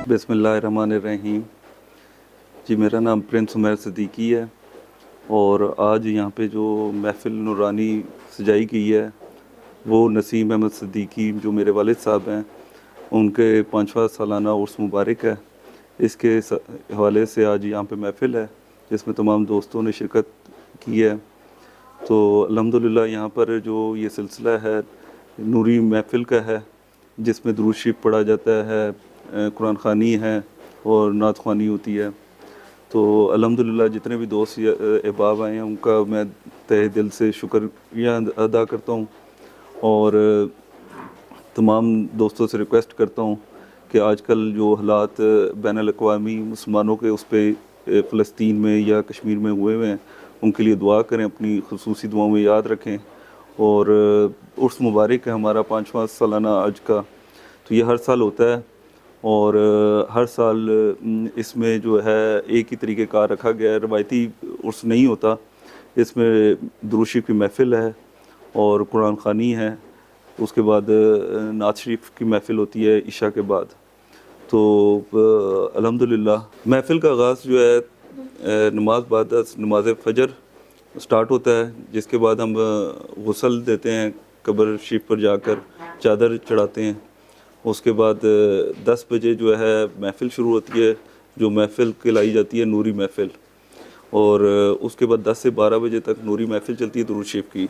बिस्मिल्लाहिर्रहमानिर्रहीम। जी, मेरा नाम प्रिंस उमैर सिद्दीकी है और आज यहाँ पे जो महफ़िल नूरानी सजाई गई है वो नसीम अहमद सिद्दीकी जो मेरे वालिद साहब हैं उनके 5वां सालाना उर्स मुबारक है। इसके हवाले से आज यहाँ पे महफ़िल है जिसमें तमाम दोस्तों ने शिरकत की है। तो अल्हम्दुलिल्लाह यहाँ पर जो ये सिलसिला है नूरी महफ़िल का है जिसमें दुरूद शरीफ पढ़ा जाता है, कुरान ख़वानी है और नात ख़वानी होती है। तो अल्हम्दुलिल्लाह जितने भी दोस्त या अहबाब आए हैं उनका मैं तहे दिल से शुक्रिया अदा करता हूँ और तमाम दोस्तों से रिक्वेस्ट करता हूँ कि आजकल जो हालात बैनुल-अक़वामी मुसलमानों के उस पे फ़लस्तीन में या कश्मीर में हुए हैं उनके लिए दुआ करें, अपनी ख़ुसूसी दुआओं में याद रखें। और उर्स मुबारक है हमारा 5वां सालाना आज का, तो ये हर साल होता है और हर साल इसमें जो है एक ही तरीक़े कार रखा गया है। रवायती उर्स नहीं होता, इसमें दुरूद शरीफ की महफ़िल है और कुरान ख़वानी है, उसके बाद नात शरीफ की महफ़िल होती है इशा के बाद। तो अल्हम्दुलिल्लाह महफ़िल का आगाज़ जो है नमाज बाद नमाज फ़जर स्टार्ट होता है, जिसके बाद हम गुस्ल देते हैं, कब्र शरीफ पर जाकर चादर चढ़ाते हैं। उसके बाद 10 बजे जो है महफ़िल शुरू होती है, जो महफ़िल कहलाई जाती है नूरी महफ़िल। और उसके बाद 10 से 12 बजे तक नूरी महफ़िल चलती है दुरूद शरीफ की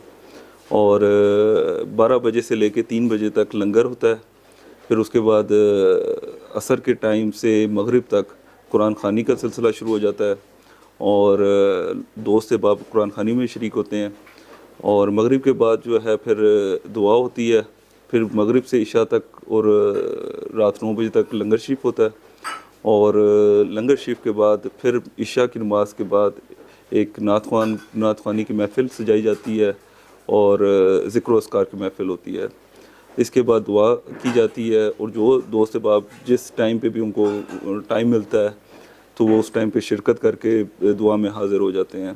और 12 बजे से लेके 3 बजे तक लंगर होता है। फिर उसके बाद असर के टाइम से मगरिब तक कुरान ख़वानी का सिलसिला शुरू हो जाता है और दोस्त अहबाब कुरान ख़वानी में शरीक होते हैं। और मगरिब के बाद जो है फिर दुआ होती है, फिर मगरिब से इशा तक और रात 9 बजे तक लंगर शरीफ होता है और लंगर शरीफ के बाद फिर इशा की नमाज के बाद एक नात ख़वानी की महफ़िल सजाई जाती है और ज़िक्र व अस्कार की महफ़िल होती है। इसके बाद दुआ की जाती है और जो दोस्त अहबाब जिस टाइम पे भी उनको टाइम मिलता है तो वो उस टाइम पे शिरकत करके दुआ में हाज़िर हो जाते हैं।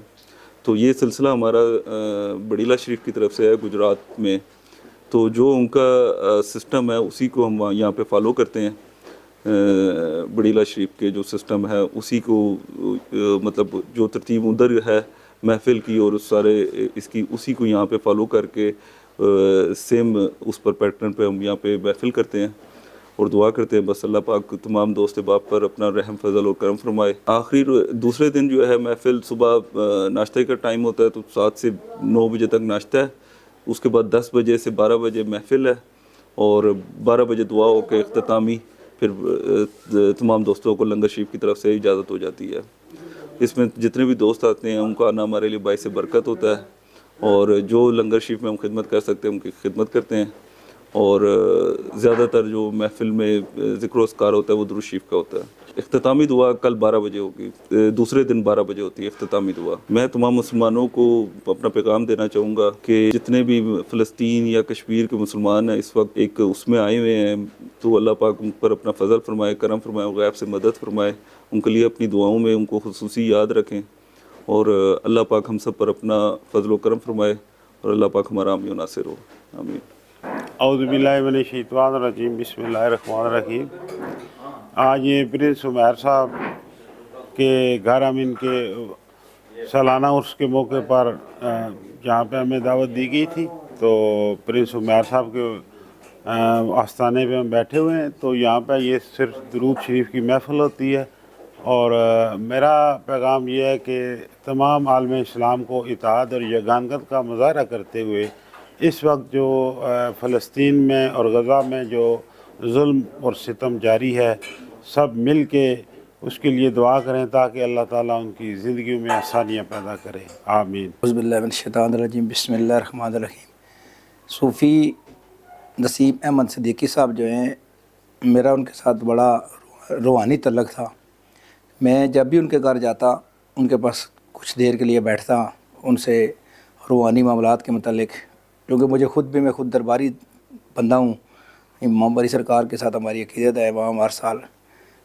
तो ये सिलसिला हमारा बड़ीला शरीफ की तरफ से है गुजरात में। तो जो उनका सिस्टम है उसी को हम यहाँ पे फॉलो करते हैं। बड़ीला शरीफ के जो सिस्टम है उसी को मतलब जो तरतीब उधर है महफ़िल की और सारे इसकी उसी को यहाँ पे फॉलो करके सेम उस पर पैटर्न पे हम यहाँ पे महफ़िल करते हैं और दुआ करते हैं बस अल्लाह पाक तमाम दोस्त अहबाब पर अपना रहम फजल और करम फरमाए। आखिरी दूसरे दिन जो है महफ़िल सुबह नाश्ते का टाइम होता है, तो 7 से 9 बजे तक नाश्ता है, उसके बाद 10 बजे से 12 बजे महफ़िल है और 12 बजे दुआ हो के इख्तितामी फिर तमाम दोस्तों को लंगर शरीफ की तरफ से इजाज़त हो जाती है। इसमें जितने भी दोस्त आते हैं उनका आना हमारे लिए बाइस बरकत होता है और जो लंगर शरीफ में हम खिदमत कर सकते हैं उनकी खिदमत करते हैं और ज़्यादातर जो महफ़िल में ज़िक्र अस्कार होता है वो दुरूद शरीफ का होता है। इख्तितामी दुआ कल 12 बजे होगी, दूसरे दिन 12 बजे होती है इख्तितामी दुआ। मैं तमाम मुसलमानों को अपना पैगाम देना चाहूँगा कि जितने भी फ़लस्तीन या कश्मीर के मुसलमान हैं इस वक्त एक उसमें आए हुए हैं, तो अल्लाह पाक उन पर अपना फ़ज़ल फरमाए, करम फरमाए और गैब से मदद फरमाए, उनके लिए अपनी दुआओं में उनको खुसूसी याद रखें और अल्लाह पाक हम सब पर अपना फ़ज़ल व करम फरमाए और अल्लाह पाक हमारा आमी व नासिर हो। आमीन। औज़ुबिल्लाहि मिनश्शैतानिर्रजीम, बिस्मिल्लाहिर्रहमानिर्रहीम। आज ये प्रिंस उमैर साहब के घर हम इनके सालाना उर्स के मौके पर जहाँ पे हमें दावत दी गई थी, तो प्रिंस उमैर साहब के आस्थाने पे हम बैठे हुए हैं। तो यहाँ पे ये सिर्फ दुरूद शरीफ की महफ़िल होती है और मेरा पैगाम ये है कि तमाम आलम इस्लाम को इत्तेहाद और यगानत का मुज़ाहरा करते हुए इस वक्त जो फ़लस्तीन में और गज़ा में जो जुल्म और सितम जारी है, सब मिल के उसके लिए दुआ करें ताकि अल्लाह ताला उनकी ज़िंदगी में आसानियाँ पैदा करे। आमीन। औज़ुबिल्लाहि मिनश्शैतानिर्रजीम, बिस्मिल्लाहिर्रहमानिर्रहीम। सूफ़ी नसीम अहमद सिद्दीकी साहब जो हैं, मेरा उनके साथ बड़ा रूहानी तल्लुक़ था। मैं जब भी उनके घर जाता उनके पास कुछ देर के लिए बैठता, उनसे रूहानी मामलात के मतलब, क्योंकि मैं खुद दरबारी बंदा हूँ। इमाम बारी सरकार के साथ हमारी अक़ीदत है, वहाँ हर साल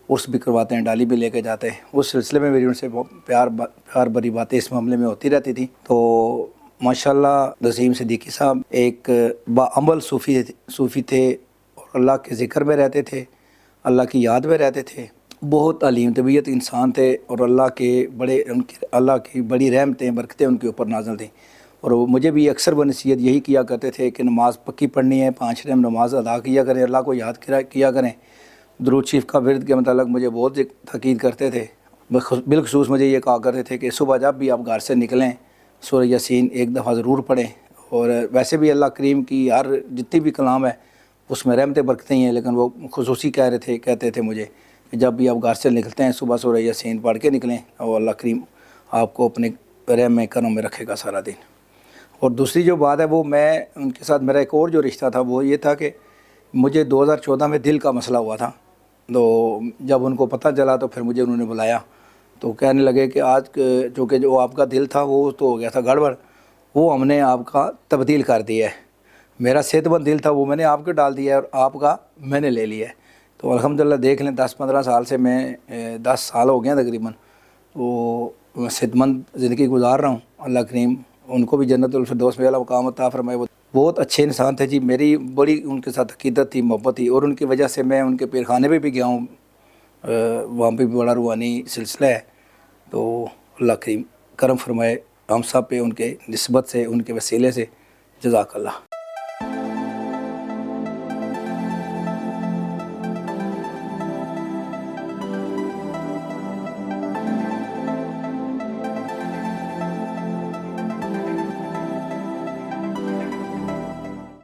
उर्स भी करवाते हैं, डाली भी लेके जाते हैं। उस सिलसिले में मेरी उनसे प्यार भरी बातें इस मामले में होती रहती थी। तो माशाल्लाह नसीम सिद्दीकी साहब एक बाअमल सूफ़ी थे और अल्लाह के ज़िक्र में रहते थे, اللہ کی یاد میں رہتے تھے. بہت علیم طبیعت انسان تھے اور اللہ کی بڑی رحمتیں برکتیں ان کے اوپر نازل تھیں. اور مجھے بھی اکثر وہ نصیحت یہی کیا کرتے تھے کہ نماز پکی پڑھنی ہے, 5 ٹائم نماز ادا کیا کریں, اللہ کو یاد کیا کریں. درود شریف کا ورد کے متعلق مجھے بہت تاکید کرتے تھے. بالخصوص مجھے یہ کہا کرتے تھے کہ صبح جب بھی آپ گھر سے نکلیں سورہ یاسین ایک دفعہ ضرور پڑھیں. اور ویسے بھی اللہ کریم کی ہر جتنی بھی کلام ہے اس میں رحمتیں برکتیں ہیں, لیکن وہ خصوصی کہتے تھے مجھے کہ جب بھی آپ گھر سے نکلتے ہیں صبح سورہ یاسین پڑھ کے نکلیں اور اللہ کریم آپ کو اپنے رحم میں کرم میں رکھے گا سارا دن. اور دوسری جو بات ہے وہ میں ان کے ساتھ میرا ایک اور جو رشتہ تھا وہ یہ تھا کہ مجھے 2014 میں دل کا مسئلہ ہوا تھا. تو جب ان کو پتہ چلا تو پھر مجھے انہوں نے بلایا تو کہنے لگے کہ آج چونکہ جو آپ کا دل تھا وہ تو ہو گیا تھا گڑبڑ, وہ ہم نے آپ کا تبدیل کر دیا ہے. میرا صحت مند دل تھا وہ میں نے آپ کو ڈال دیا ہے اور آپ کا میں نے لے لیا ہے. تو الحمدللہ دیکھ لیں 10-15 سال سے میں 10 سال ہو گئے ہیں تقریباً, وہ صحت مند زندگی گزار رہا ہوں. اللہ کریم ان کو بھی جنت الفردوس میں اعلیٰ مقام عطا فرمائے. وہ بہت اچھے انسان تھے جی, میری بڑی ان کے ساتھ عقیدت تھی, محبت تھی, اور ان کی وجہ سے میں ان کے پیر خانے پہ بھی گیا ہوں, وہاں پہ بھی بڑا روحانی سلسلہ ہے. تو اللہ کریم کرم فرمائے ہم سب پہ ان کے نسبت سے, ان کے وسیلے سے. جزاک اللہ.